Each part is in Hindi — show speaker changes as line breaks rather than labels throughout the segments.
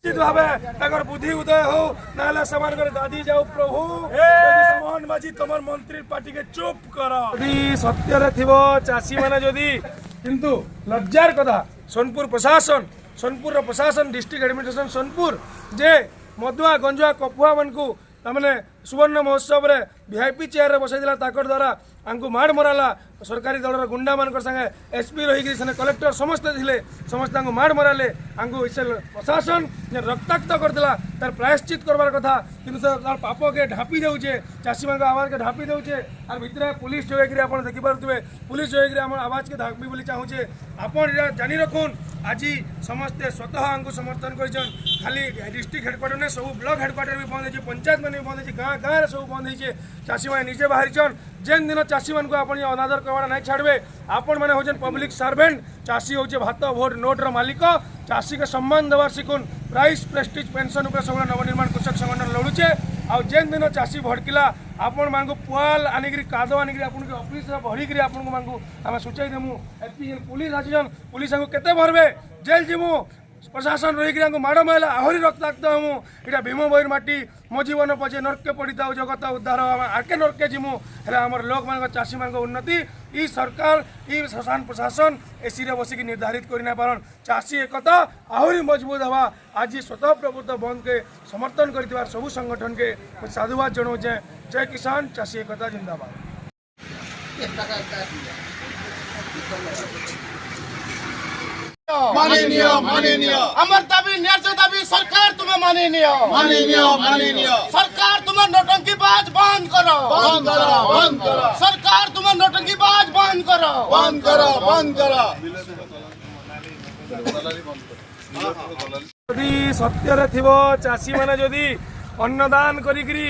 निश्चित भाव बुद्धि उदय हो ना दादी जाऊ प्रभु मोहन माझी तुम मंत्री पार्टी के चुप कर सत्य थी चाषी मैंने जदि किंतु लज्जार कथा सोनपुर प्रशासन डिस्ट्रिक्ट एडमिनिस्ट्रेशन सोनपुर जे मधुआ गंजुआ कपुआ मन को तमने सुवर्ण महोत्सव रे वीआईपी चेयर बसई द्वारा आंकु माड़ मराला सरकारी दल गुंडा मान संगे एसपी रही कलेक्टर समस्ते थे समस्त माड़ मराले आंकु प्रशासन रक्ताक्त करदेला तार प्रायश्चित करवार कथा किंतु तार पाप के ढापी दे चाषी मान आवाज के ढापी दे आर भितर पुलिस जो आप देखिपे पुलिस जो आवाज के ढापी बोली चाहूचे आपन जानी रखुन आज समस्ते स्वतः आंकु समर्थन कर खाली डिस्ट्रिक्ट हेडक्वार्टर ने सब ब्लॉक हेडक्वार्टर भी बंद हो पंचायत मैंने बंद हो गाँ गाँव सब बंद हो चाषी मैंने निजे बाहरी जेन दिन चाषी मान को अनादर करवा नहीं छाड़े आपण मैंने हूँ पब्लिक सर्वेंट चाषी हूँ भात भोट नोट मालिक चाषी के सम्मान देवार शिखुन प्राइस प्रेस्टिज पेंशन उपर सब नवनिर्माण कृषक संगठन लड़ुचे आउ जेन दिन चाषी भड़किला आपण मान पुआल आनिक काद आनिक ऑफिस भरिक आम सूचाई देमु पुलिस आसीजन पुलिस केते भरबे जेल जीमु प्रशासन रही माड़ मारा आहरी रक्ताक्त हूँ इटा भीम बहिर माटी मो जीवन पचे नरके पड़ी था जगत उद्धार आके नरके जीमु है आमर लोक मान चाषी मान उन्नति ई सरकार ई शासन प्रशासन एसी रे बसिक निर्धारित करना पारन चाषी एकता आहरी मजबूत हवा आज स्वतः प्रभुत्व बंद के समर्थन कर सबू संगठन के साधुवाद जनाऊे जय किसान चाषी एकता जिंदाबाद।
माननीय अमर दाबी न्याय दाबी सरकार तुम्हें माननीय सरकार तुम्हें नौटंकीबाज बंद करो सरकार तुम्हें नौटंकीबाज बंद करो
यदि सत्य थी चाषी मैंने जदि अन्नदान करी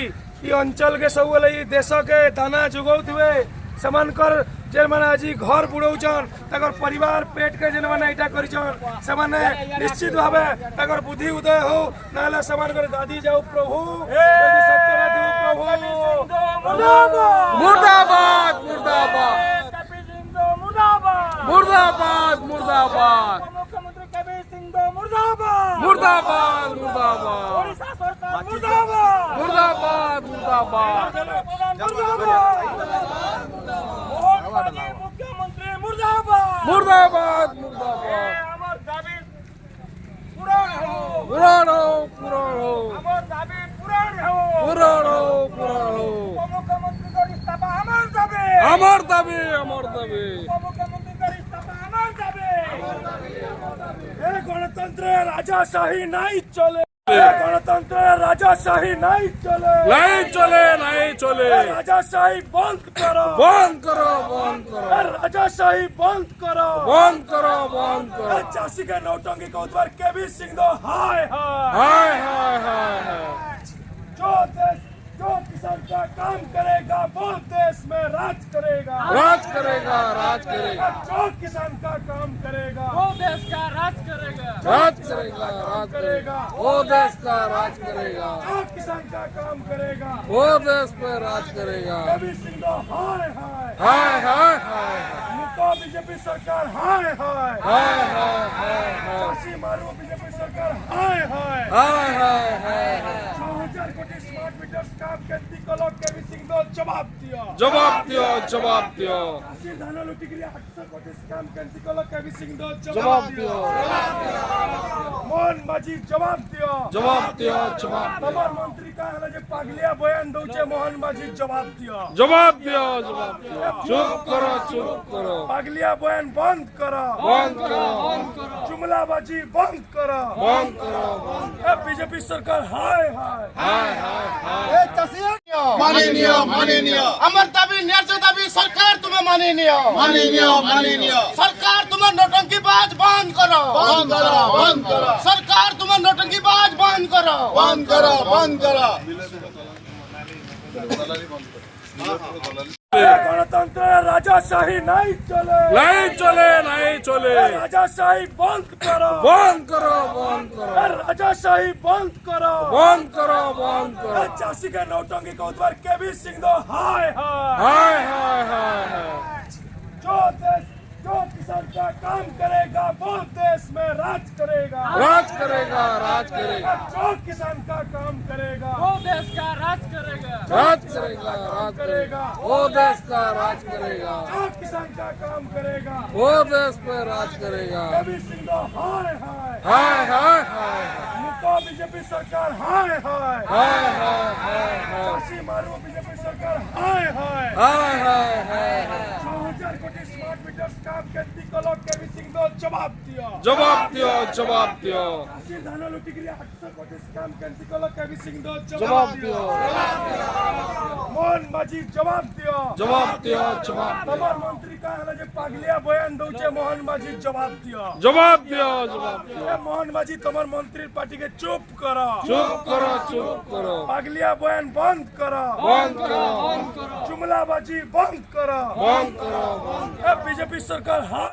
अंचल के सब देश के दाना जुगौथे सेमानकर जे माने आज घर बुड़ौचन तकर परिवार पेट के जेन माने इटा करिचन से माने निश्चित भावे तकर बुद्धि उदय हो नाले सेमानकर दादी जाऊ प्रभु यदि सत्य थी प्रभु
मुर्दाबाद मुर्दाबाद मुर्दाबाद मुर्दाबाद
मुख्यमंत्री कबीर सिंह मुर्दाबाद
मुर्दाबाद मुर्दाबाद
ओडिशा सरकार मुर्दाबाद
मुर्दाबाद
मुख्यमंत्री मुर्दाबाद
मुर्दाबाद मुर्दाबाद
अमर दाबी पुराण हो
पुराण हो
अमर दाबी पुराण हो मुख्यमंत्री का इस्तीफा अमर दाबी मुख्यमंत्री का इस्तीफा अमर दाबी गणतंत्र राजाशाही नहीं चले गणतंत्र राजाशाही नहीं चले राजाशाही बंद करो राजाशाही बंद करो चाषी के नौटंकी को उद्धार केबी सिंह हाय जो किसान का काम करेगा वो देश में राज करेगा जो किसान का काम करेगा वो देश का राज करेगा
वो देश का राज करेगा
जो किसान का काम करेगा
वो देश पे राज करेगा
केबी सिंह हाय मुको बीजेपी सरकार हाय चाषी मारो बीजेपी सरकार हाय 6000 कोटी स्मार्ट मीटर काम के निकलो केबी सिंह
जवाब दियो
चाषी धान लुटिगिरी 800 कोटी काम के निकलो केबी सिंह
जवाब दियो
मोहन माझी जवाब दियो तमार मंत्री का है जे पागलिया बयान दउचे मोहन माझी जवाब दियो
चुप करो
पागलिया बयान बंद करो जुमलाबाजी बंद करो बीजेपी सरकार हाय
माननीय अमर दाबी न्याय दाबी सरकार तुम्हें माननीय सरकार तुम्हें नौटंकीबाज बंद करो सरकार तुम्हें नौटंकीबाज बंद करो
गणतंत्र राजाशाही नहीं चले राजाशाही बंद करो राजाशाही बंद करो चाषी के नौटंकी को उद्धार केबी सिंह हाय जो किसान का काम करेगा वो देश में राज करेगा।
राज करेगा, राज करेगा,
जो किसान का काम करेगा
वो देश का राज करेगा।
राज करेगा, राज करेगा, वो देश का राज करेगा,
जो किसान का काम करेगा
वो देश पे राज करेगा।
कभी सिंह हाय हाय
हाय हाय हाय
मुको बीजेपी सरकार हाय हाय
हाय हाय हाय हाय
चासी मारू बीजेपी सरकार हाय हाय
हाय हाय हाय हाय
6000 कोटी स्मार्ट मीटर काम केंद्रीय कलो केवी सिंह जवाब दिया।
जवाब दियो, जवाब दियो,
चासी धान लुटी गिरी 800 कोटी काम केंद्रीय कलो केवी सिंह
जवाब दियो,
मोहन माझी जवाब दिया।
जवाब दियो, जवाब
तमर मंत्री का हला जे पागलिया बयान दउचे मोहन माझी जवाब दिया।
जवाब दियो, जवाब दियो।
ए मोहन माझी तमर मंत्री पार्टी के चुप करो।
चुप करो, चुप करो,
पागलिया बयान बंद करो।
बंद करो,
जुमलाबाजी बंद करो।
बंद करो, बंद
ए बीजेपी सरकार हाँ